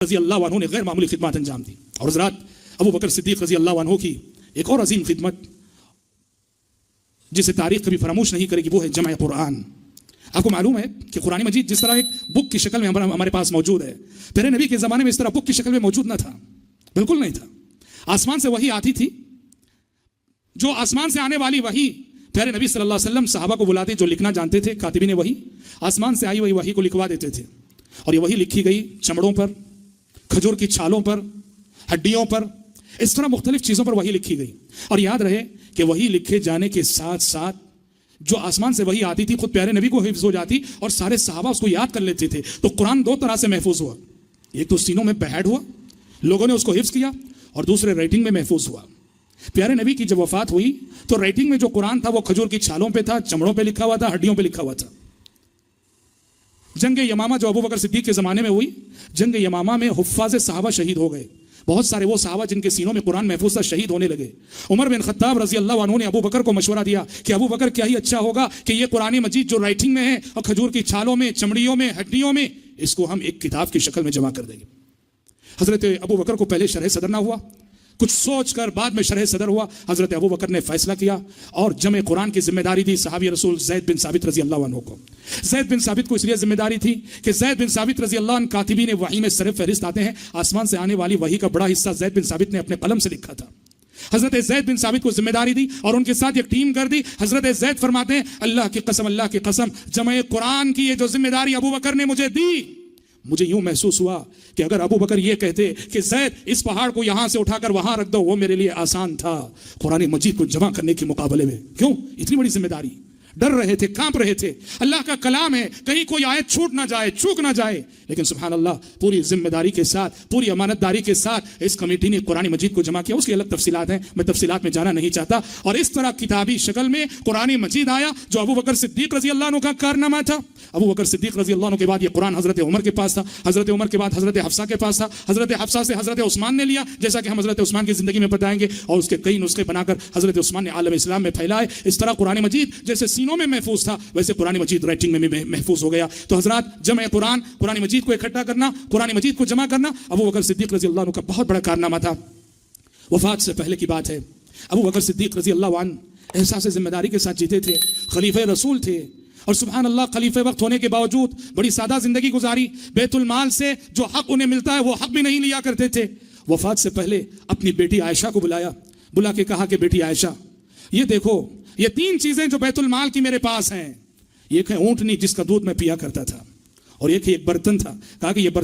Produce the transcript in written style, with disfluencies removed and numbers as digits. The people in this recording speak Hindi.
रज़ी अल्लाह अन्हु ने गैर मामूली खिदमत अंजाम दी। और हज़रत अबू बकर सिद्दीक़ रज़ी अल्लाह अन्हु की एक और अजीम खिदमत जिसे तारीख कभी फरामोश नहीं करेगी वो है जमा कुरान। आपको मालूम है कि कुरान मजीद जिस तरह एक बुक की शक्ल में हमारे पास मौजूद है, प्यारे नबी के ज़माने में इस तरह बुक की शक्ल में मौजूद न था, बिल्कुल नहीं था। आसमान से वही आती थी, जो आसमान से आने वाली वही प्यारे नबी सल्लल्लाहु अलैहि वसल्लम सहाबा को बुलाते, जो लिखना जानते थे कातिबीन वही आसमान से आई वही को लिखवा देते थे। और ये वही लिखी गई चमड़ों पर, खजूर की छालों पर, हड्डियों पर, इस तरह मुख्तलिफ चीज़ों पर वही लिखी गई। और याद रहे कि वही लिखे जाने के साथ साथ जो आसमान से वही आती थी खुद प्यारे नबी को हिफ्ज हो जाती और सारे सहाबा उसको याद कर लेते थे। तो कुरान दो तरह से महफूज हुआ, एक तो सीनों में बहड़ हुआ, लोगों ने उसको हिफ्ज किया, और दूसरे राइटिंग में महफूज हुआ। प्यारे नबी की जब वफात हुई तो राइटिंग में जो कुरान था वो खजूर की छालों पे था, चमड़ों पे लिखा हुआ था, हड्डियों पे लिखा हुआ था। जंग यमामा जो अबू बकर सिद्दीक के ज़माने में हुई, जंग यमामा में हुफ्फाज़ सहाबा शहीद हो गए। बहुत सारे वो सहाबा जिनके सीनों में कुरान महफूज था शहीद होने लगे। उमर बिन खत्ताब रज़ी अल्लाह अन्हु ने अबू बकर को मशवरा दिया कि अबू बकर क्या ही अच्छा होगा कि ये कुरान मजीद जो राइटिंग में है और खजूर की छालों में, चमड़ियों में, हड्डियों में, इसको हम एक किताब की शक्ल में जमा कर देंगे। हज़रत अबू बकर को पहले शरह सदर ना हुआ, कुछ सोच कर बाद में शरह सदर हुआ। हज़रत अबू बकर ने फैसला किया और जमे कुरान की जिम्मेदारी दी सहाबी रसूल ज़ैद बिन साबित रज़ी अल्लाह अन्हु को। ज़ैद बिन साबित को इसलिए जिम्मेदारी थी कि ज़ैद बिन साबित रज़ी अल्लाह अन्हु कातिबीन वही में सर फहरिस्त आते हैं। आसमान से आने वाली वही का बड़ा हिस्सा ज़ैद बिन साबित ने अपने कलम से लिखा था। हज़रत ज़ैद बिन साबित को जिम्मेदारी दी और उनके साथ एक टीम कर दी। हज़रत ज़ैद फरमाते हैं अल्लाह की कसम जमे कुरान की ये जो जिम्मेदारी अबू बकर ने मुझे दी, मुझे यूं महसूस हुआ कि अगर अबू बकर ये कहते कि ज़ैद इस पहाड़ को यहां से उठाकर वहां रख दो, वो मेरे लिए आसान था कुरान मजीद को जमा करने के मुकाबले में। क्यों इतनी बड़ी जिम्मेदारी? डर रहे थे, कांप रहे थे। अल्लाह का कलाम है, कहीं कोई आयत छूट ना जाए, चूक ना जाए। लेकिन सुभान अल्लाह पूरी जिम्मेदारी के साथ, पूरी अमानतदारी के साथ इस कमेटी ने कुरान मजीद को जमा किया। उसकी अलग तफसीलात हैं, मैं तफसीलात में जाना नहीं चाहता। और इस तरह किताबी शक्ल में कुरान मजीद आया जो अबू बकर सिद्दीक रज़ी अल्लाह अन्हु का कारनामा था। अबू बकर सिद्दीक रज़ी अल्लाह अन्हु के बाद ये कुरान हज़रत उमर के पास था, हज़रत उमर के बाद हज़रत हफ्सा के पास था, हज़रत हफ्सा से हज़रत उस्मान ने लिया, जैसा कि हम हज़रत उस्मान की ज़िंदगी में बताएंगे, और उसके कई नुस्खे बनाकर हज़रत उस्मान ने आलम इस्लाम में फैलाए। इस तरह कुरान मजीद जैसे सीनों में महफूज था वैसे कुरान मजीद राइटिंग में भी महफूज हो गया। तो हज़रात जमे कुरान मजीद को इकट्ठा करना, कुरान मजीद को जमा करना अबू बकर सिद्दीक रज़ी अल्लाह अन्हु का बहुत बड़ा कारनामा था। वफात से पहले की बात है। अबू बकर सिद्दीक रज़ी अल्लाह अन्हु एहसास जिम्मेदारी के साथ जीते थे, खलीफे रसूल थे, और सुभान अल्लाह खलीफे वक्त होने के बावजूद बड़ी सादा जिंदगी गुजारी। बैतुल माल से जो हक उन्हें मिलता है वो हक भी नहीं लिया करते थे। वफात से पहले अपनी बेटी आयशा को बुला के कहा कि बेटी आयशा, ये देखो ये 3 चीजें जो बैतुल माल की मेरे पास हैं, एक है ऊंटनी जिसका दूध मैं पिया करता था, और एक बर्तन था, कहा कि ये